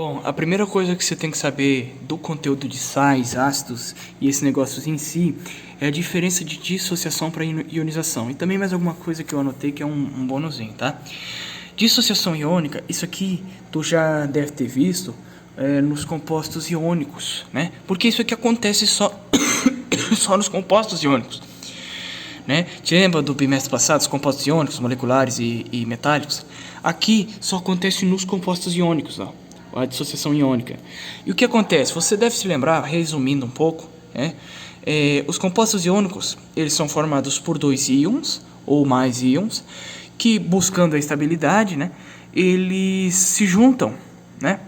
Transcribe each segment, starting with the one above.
Bom, a primeira coisa que você tem que saber do conteúdo de sais, ácidos e esses negócios em si é a diferença de dissociação para ionização. E também mais alguma coisa que eu anotei que é um bônusinho, tá? Dissociação iônica, isso aqui tu já deve ter visto nos compostos iônicos, né? Porque isso aqui acontece só, só nos compostos iônicos, né? Te lembra do bimestre passado, os compostos iônicos, moleculares e metálicos? Aqui só acontece nos compostos iônicos, ó. A dissociação iônica. E o que acontece? Você deve se lembrar, resumindo um pouco, né? Os compostos iônicos, eles são formados por dois íons, ou mais íons, que buscando a estabilidade, né, eles se juntam, né?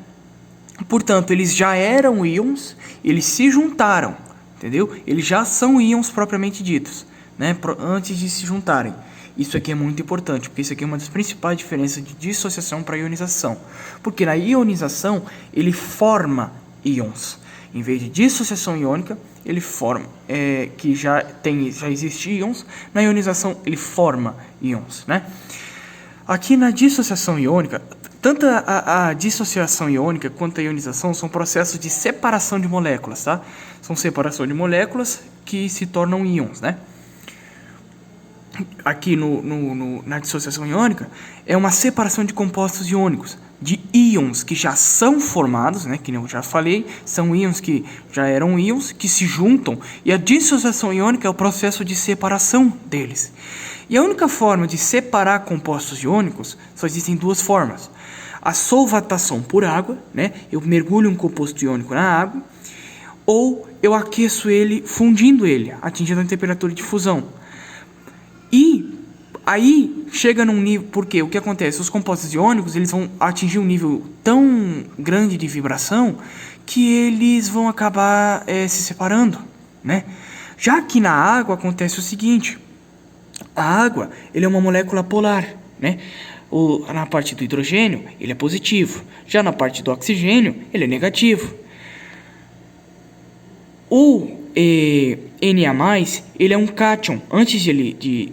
Portanto, eles já eram íons, eles se juntaram, entendeu? Eles já são íons propriamente ditos, né, antes de se juntarem. Isso aqui é muito importante, porque isso aqui é uma das principais diferenças de dissociação para ionização. Porque na ionização, ele forma íons. Em vez de dissociação iônica, ele forma, que já existe íons. Na ionização, ele forma íons, né? Aqui na dissociação iônica, tanto a dissociação iônica quanto a ionização são processos de separação de moléculas, tá? São separação de moléculas que se tornam íons, né? Aqui na dissociação iônica, é uma separação de compostos iônicos, de íons que já são formados, né, que eu já falei, são íons que já eram íons, que se juntam, e a dissociação iônica é o processo de separação deles. E a única forma de separar compostos iônicos, só existem duas formas. A solvatação por água, né, eu mergulho um composto iônico na água, ou eu aqueço ele fundindo ele, atingindo a temperatura de fusão. E aí chega num nível, porque o que acontece? Os compostos iônicos, eles vão atingir um nível tão grande de vibração que eles vão acabar se separando, né? Já que na água acontece o seguinte: a água, ele é uma molécula polar, né? Na parte do hidrogênio, ele é positivo. Já na parte do oxigênio, ele é negativo. O Na+, ele é um cátion. Antes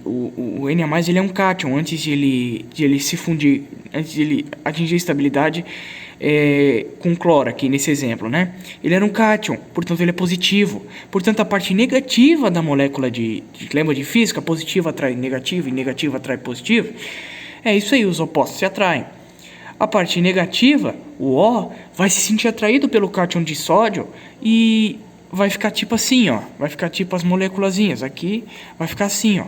o Na+, ele é um cátion. Antes de ele se fundir, antes de ele atingir a estabilidade com cloro, aqui nesse exemplo, né? Ele era um cátion, portanto ele é positivo. Portanto, a parte negativa da molécula lembra de física? Positivo atrai negativo e negativo atrai positivo. É isso aí, os opostos se atraem. A parte negativa, o O, vai se sentir atraído pelo cátion de sódio e vai ficar tipo assim, ó. Vai ficar tipo as moléculazinhas. Aqui vai ficar assim, ó,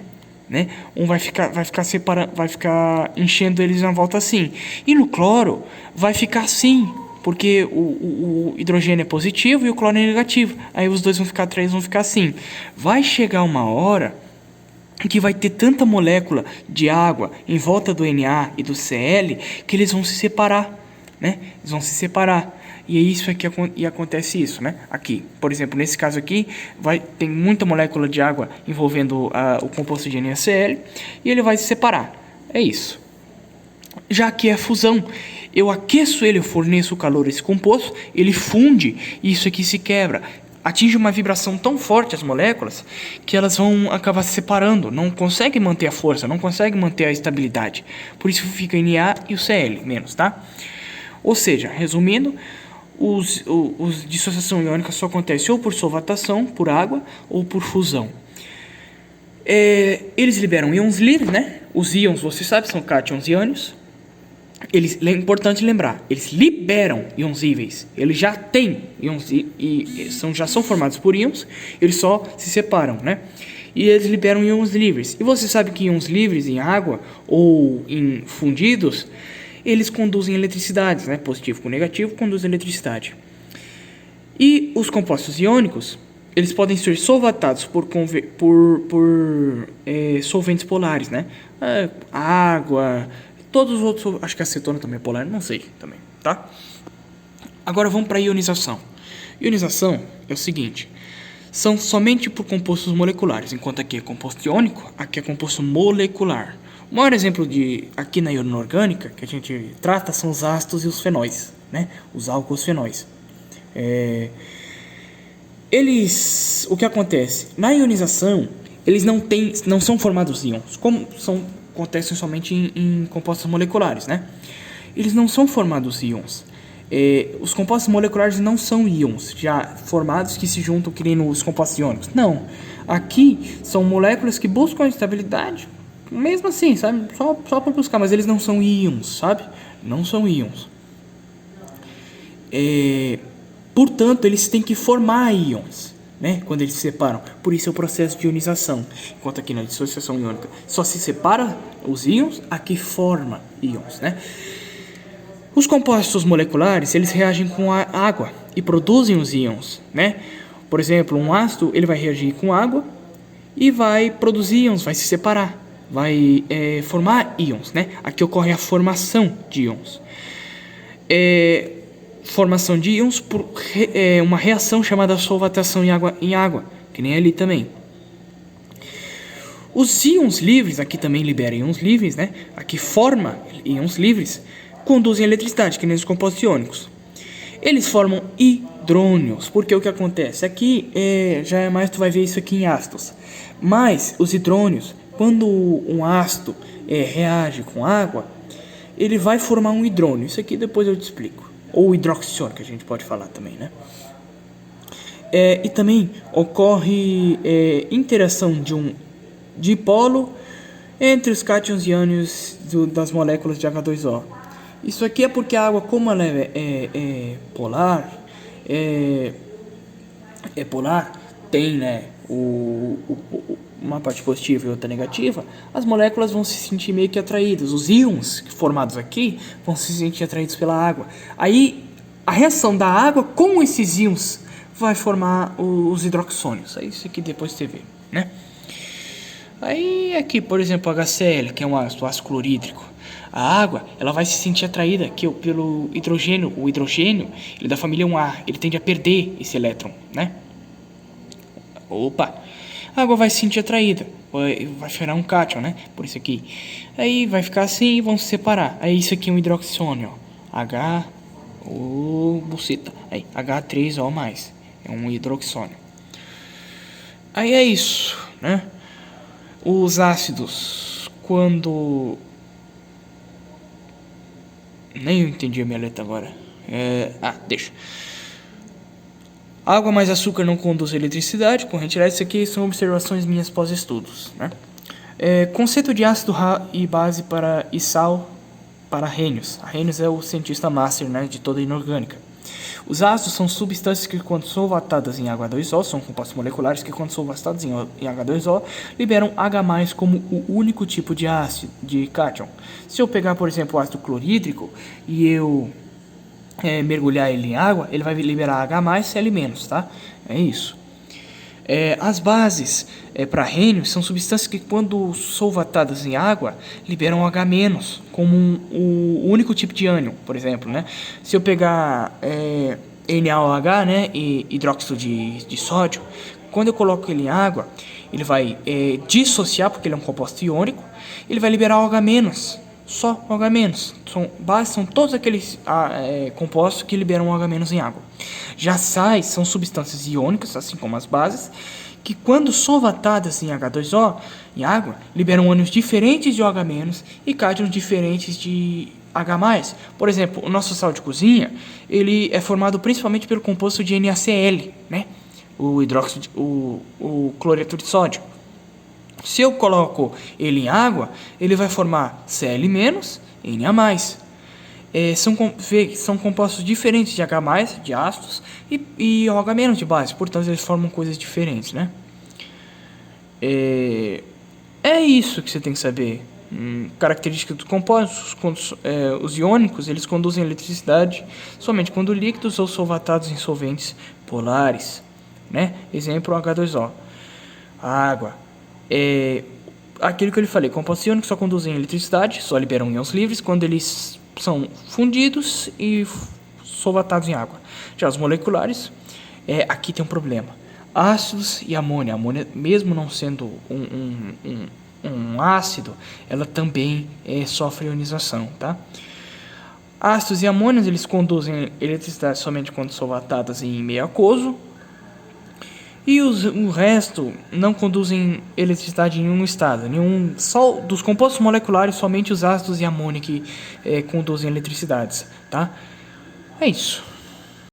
né? Vai ficar separando, vai ficar enchendo eles na volta assim. E no cloro vai ficar assim, porque o hidrogênio é positivo e o cloro é negativo. Aí os dois vão ficar atraídos, vão ficar assim. Vai chegar uma hora que vai ter tanta molécula de água em volta do Na e do Cl que eles vão se separar, né? Eles vão se separar. E é isso aqui, e acontece isso, né? Aqui, por exemplo, nesse caso aqui, tem muita molécula de água envolvendo o composto de NaCl e ele vai se separar. É isso. Já que é fusão, eu aqueço ele, eu forneço o calor a esse composto, ele funde e isso aqui se quebra. Atinge uma vibração tão forte as moléculas que elas vão acabar se separando, não conseguem manter a força, não conseguem manter a estabilidade. Por isso fica o Na e o Cl menos, tá? Ou seja, resumindo, os dissociação iônica só acontece ou por solvatação, por água, ou por fusão. Eles liberam íons livres, né? Os íons, você sabe, são cátions e ânions. É importante lembrar, eles liberam íons íveis. Eles já têm íons já são formados por íons, eles só se separam, né? E eles liberam íons livres. E você sabe que íons livres em água ou em fundidos, eles conduzem eletricidades, né? Positivo com negativo conduzem eletricidade. E os compostos iônicos, eles podem ser solvatados por solventes polares, né? Água, todos os outros, acho que a acetona também é polar, não sei também, tá? Agora vamos para a ionização. Ionização é o seguinte: são somente por compostos moleculares, enquanto aqui é composto iônico, aqui é composto molecular. O maior exemplo aqui na inorgânica que a gente trata são os ácidos e os fenóis, né? Os álcools fenóis. O que acontece? Na ionização, eles não são formados íons, como acontecem somente em compostos moleculares, né? Eles não são formados íons. Os compostos moleculares não são íons já formados que se juntam criando os compostos iônicos. Não. Aqui são moléculas que buscam a estabilidade, mesmo assim, sabe? Só para buscar, mas eles não são íons, sabe? Não são íons. Portanto, eles têm que formar íons, né? Quando eles se separam. Por isso é o processo de ionização. Enquanto aqui na dissociação iônica só se separa os íons, aqui forma íons, né? Os compostos moleculares, eles reagem com a água e produzem os íons, né? Por exemplo, um ácido, ele vai reagir com água e vai produzir íons, vai se separar, vai formar íons, né? Aqui ocorre a formação de íons. Formação de íons por uma reação chamada solvatação em água, que nem ali também. Os íons livres, aqui também libera íons livres, né? Aqui forma íons livres, conduzem eletricidade, que nem os compostos iônicos. Eles formam hidrônios, porque o que acontece? Aqui já é mais, tu vai ver isso aqui em ácidos. Mas os hidrônios, quando um ácido reage com água, ele vai formar um hidrônio. Isso aqui depois eu te explico. Ou hidroxiônio, que a gente pode falar também, né? E também ocorre interação de um dipolo entre os cátions e ânions das moléculas de H2O. Isso aqui é porque a água, como ela é polar, tem, né, uma parte positiva e outra negativa, as moléculas vão se sentir meio que atraídas. Os íons formados aqui vão se sentir atraídos pela água. Aí, a reação da água com esses íons vai formar os hidroxônios. É isso aqui depois você vê, né? Aí, aqui, por exemplo, HCl, que é um ácido clorídrico. A água, ela vai se sentir atraída aqui pelo hidrogênio. O hidrogênio, ele é da família 1A, ele tende a perder esse elétron, né? Opa! A água vai se sentir atraída, vai virar um cátion, né? Por isso aqui. Aí vai ficar assim e vão se separar. Aí isso aqui é um hidroxônio, ó. Buceta. Aí, H3O+. É um hidroxônio. Aí é isso, né? Os ácidos, quando... Nem eu entendi a minha letra agora. Deixa. Água mais açúcar não conduz eletricidade. Corrente elétrica, isso aqui são observações minhas pós-estudos, né? Conceito de ácido e base e sal para Arrhenius. Arrhenius é o cientista master, né, de toda a inorgânica. Os ácidos são substâncias que, quando solvatadas em H2O, são compostos moleculares que, quando solvatados em H2O, liberam H+, como o único tipo de ácido, de cátion. Se eu pegar, por exemplo, o ácido clorídrico e eu mergulhar ele em água, ele vai liberar H+, Cl-, tá? É isso. As bases para Arrhenius são substâncias que, quando solvatadas em água, liberam H-, como o único tipo de ânion, por exemplo, né? Se eu pegar NaOH, né, e hidróxido de sódio, quando eu coloco ele em água, ele vai dissociar, porque ele é um composto iônico, ele vai liberar o H-, só o H-. São todos aqueles compostos que liberam o H- em água. Já sais são substâncias iônicas, assim como as bases, que, quando solvatadas em H2O, em água, liberam ânions diferentes de OH- e cátions diferentes de H+. Por exemplo, o nosso sal de cozinha, ele é formado principalmente pelo composto de NaCl, né? O cloreto de sódio. Se eu coloco ele em água, ele vai formar Cl-, Na+. São compostos diferentes de H+, de ácidos, e OH- de base. Portanto, eles formam coisas diferentes, né? É isso que você tem que saber. Características dos compostos. Os iônicos, eles conduzem eletricidade somente quando líquidos ou solvatados em solventes polares, né? Exemplo, H2O. A água. Aquilo que eu lhe falei, compostos iônicos só conduzem eletricidade, só liberam íons livres quando eles são fundidos e solvatados em água. Já os moleculares, aqui tem um problema. Ácidos e amônia. A amônia, mesmo não sendo um ácido, ela também sofre ionização, tá? Ácidos e amônios, eles conduzem eletricidade somente quando solvatadas em meio aquoso. E o resto não conduzem eletricidade em nenhum estado. Só dos compostos moleculares, somente os ácidos e amônia que conduzem eletricidades, tá? É isso.